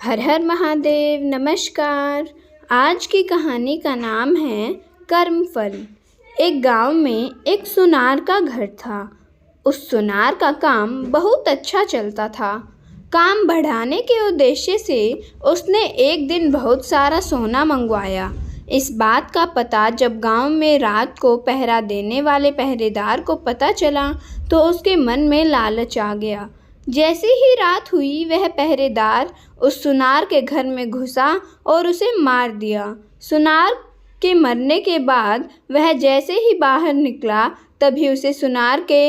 हर हर महादेव। नमस्कार। आज की कहानी का नाम है कर्मफल। एक गांव में एक सुनार का घर था। उस सुनार का काम बहुत अच्छा चलता था। काम बढ़ाने के उद्देश्य से उसने एक दिन बहुत सारा सोना मंगवाया। इस बात का पता जब गांव में रात को पहरा देने वाले पहरेदार को पता चला तो उसके मन में लालच आ गया। जैसे ही रात हुई वह पहरेदार उस सुनार के घर में घुसा और उसे मार दिया। सुनार के मरने के बाद वह जैसे ही बाहर निकला तभी उसे सुनार के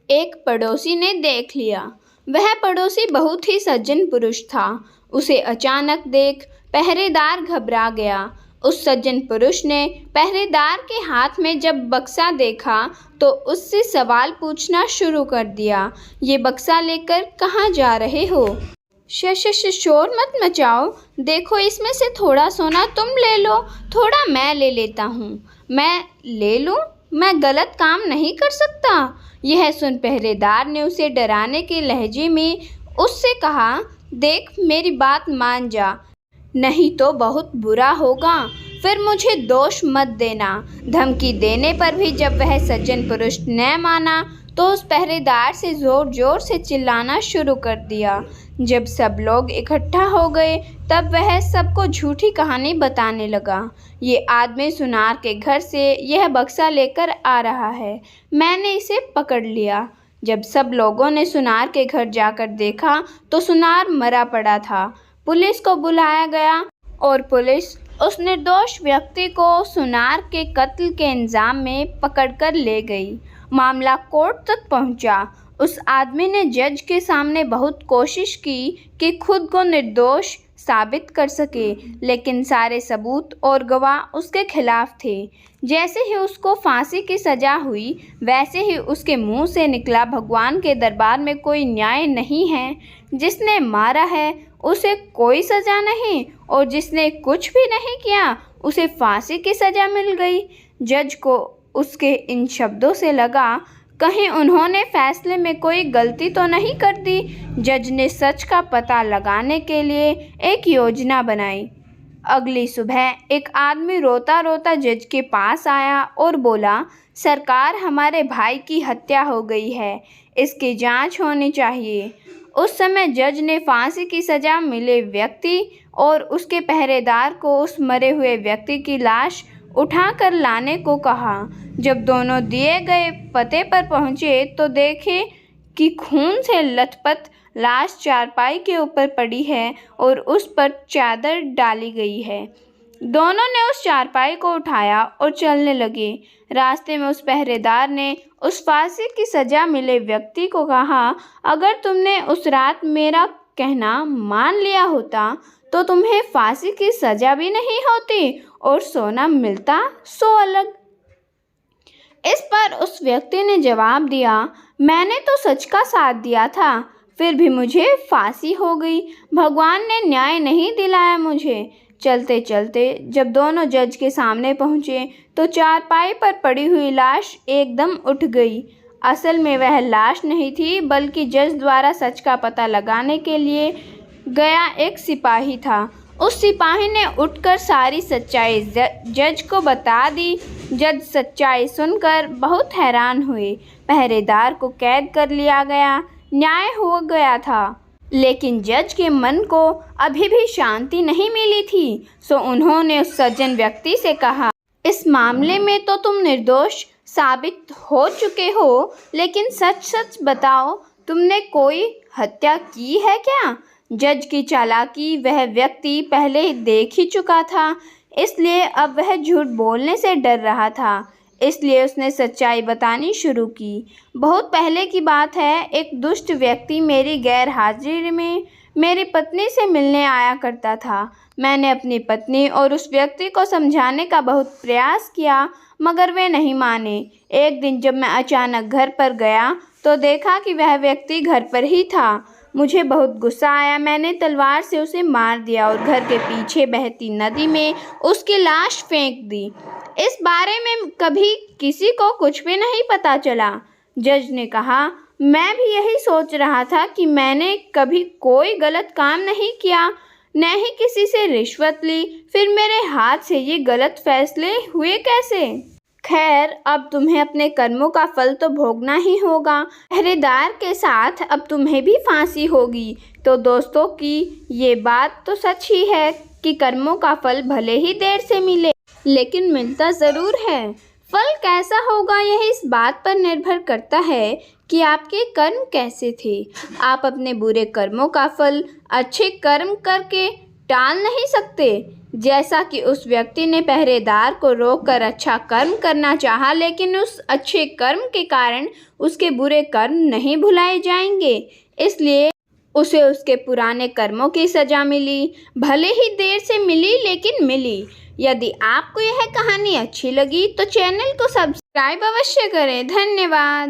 एक पड़ोसी ने देख लिया। वह पड़ोसी बहुत ही सज्जन पुरुष था। उसे अचानक देख पहरेदार घबरा गया। उस सज्जन पुरुष ने पहरेदार के हाथ में जब बक्सा देखा तो उससे सवाल पूछना शुरू कर दिया। ये बक्सा लेकर कहाँ जा रहे हो? शोर मत मचाओ। देखो, इसमें से थोड़ा सोना तुम ले लो, थोड़ा मैं ले लेता हूँ। मैं ले लूँ? मैं गलत काम नहीं कर सकता। यह सुन पहरेदार ने उसे डराने के लहजे में उससे कहा, देख, मेरी बात मान जा, नहीं तो बहुत बुरा होगा। फिर मुझे दोष मत देना। धमकी देने पर भी जब वह सज्जन पुरुष न माना तो उस पहरेदार से जोर जोर से चिल्लाना शुरू कर दिया। जब सब लोग इकट्ठा हो गए तब वह सबको झूठी कहानी बताने लगा। ये आदमी सुनार के घर से यह बक्सा लेकर आ रहा है। मैंने इसे पकड़ लिया। जब सब लोगों ने सुनार के घर जाकर देखा तो सुनार मरा पड़ा था। पुलिस को बुलाया गया और पुलिस उस निर्दोष व्यक्ति को सुनार के कत्ल के इल्जाम में पकड़कर ले गई। मामला कोर्ट तक पहुंचा। उस आदमी ने जज के सामने बहुत कोशिश की कि खुद को निर्दोष साबित कर सके, लेकिन सारे सबूत और गवाह उसके खिलाफ थे। जैसे ही उसको फांसी की सज़ा हुई वैसे ही उसके मुंह से निकला, भगवान के दरबार में कोई न्याय नहीं है। जिसने मारा है उसे कोई सज़ा नहीं और जिसने कुछ भी नहीं किया उसे फांसी की सज़ा मिल गई। जज को उसके इन शब्दों से लगा कहीं उन्होंने फैसले में कोई गलती तो नहीं कर दी। जज ने सच का पता लगाने के लिए एक योजना बनाई। अगली सुबह एक आदमी रोता रोता जज के पास आया और बोला, सरकार, हमारे भाई की हत्या हो गई है, इसकी जांच होनी चाहिए। उस समय जज ने फांसी की सज़ा मिले व्यक्ति और उसके पहरेदार को उस मरे हुए व्यक्ति की लाश उठाकर लाने को कहा। जब दोनों दिए गए पते पर पहुंचे तो देखे कि खून से लथपथ लाश चारपाई के ऊपर पड़ी है और उस पर चादर डाली गई है। दोनों ने उस चारपाई को उठाया और चलने लगे। रास्ते में उस पहरेदार ने उस फांसी की सज़ा मिले व्यक्ति को कहा, अगर तुमने उस रात मेरा कहना मान लिया होता तो तुम्हें फांसी की सज़ा भी नहीं होती और सोना मिलता सो अलग। इस पर उस व्यक्ति ने जवाब दिया, मैंने तो सच का साथ दिया था, फिर भी मुझे फांसी हो गई। भगवान ने न्याय नहीं दिलाया मुझे। चलते चलते जब दोनों जज के सामने पहुँचे तो चारपाई पर पड़ी हुई लाश एकदम उठ गई। असल में वह लाश नहीं थी बल्कि जज द्वारा सच का पता लगाने के लिए गया एक सिपाही था। उस सिपाही ने उठकर सारी सच्चाई जज को बता दी। जज सच्चाई सुनकर बहुत हैरान हुए। पहरेदार को कैद कर लिया गया। न्याय हो गया था, लेकिन जज के मन को अभी भी शांति नहीं मिली थी। सो उन्होंने उस सज्जन व्यक्ति से कहा, इस मामले में तो तुम निर्दोष साबित हो चुके हो, लेकिन सच सच बताओ, तुमने कोई हत्या की है क्या? जज की चालाकी वह व्यक्ति पहले ही देख ही चुका था, इसलिए अब वह झूठ बोलने से डर रहा था। इसलिए उसने सच्चाई बतानी शुरू की। बहुत पहले की बात है, एक दुष्ट व्यक्ति मेरी गैर हाजिरी में मेरी पत्नी से मिलने आया करता था। मैंने अपनी पत्नी और उस व्यक्ति को समझाने का बहुत प्रयास किया, मगर वे नहीं माने। एक दिन जब मैं अचानक घर पर गया तो देखा कि वह व्यक्ति घर पर ही था। मुझे बहुत गुस्सा आया। मैंने तलवार से उसे मार दिया और घर के पीछे बहती नदी में उसकी लाश फेंक दी। इस बारे में कभी किसी को कुछ भी नहीं पता चला। जज ने कहा, मैं भी यही सोच रहा था कि मैंने कभी कोई गलत काम नहीं किया, न ही किसी से रिश्वत ली, फिर मेरे हाथ से ये गलत फैसले हुए कैसे? खैर, अब तुम्हें अपने कर्मों का फल तो भोगना ही होगा। पहरेदार के साथ अब तुम्हें भी फांसी होगी। तो दोस्तों की ये बात तो सच ही है कि कर्मों का फल भले ही देर से मिले, लेकिन मिलता ज़रूर है। फल कैसा होगा यह इस बात पर निर्भर करता है कि आपके कर्म कैसे थे। आप अपने बुरे कर्मों का फल अच्छे कर्म करके टाल नहीं सकते। जैसा कि उस व्यक्ति ने पहरेदार को रोककर अच्छा कर्म करना चाहा, लेकिन उस अच्छे कर्म के कारण उसके बुरे कर्म नहीं भुलाए जाएंगे, इसलिए उसे उसके पुराने कर्मों की सज़ा मिली। भले ही देर से मिली, लेकिन मिली। यदि आपको यह कहानी अच्छी लगी तो चैनल को सब्सक्राइब अवश्य करें। धन्यवाद।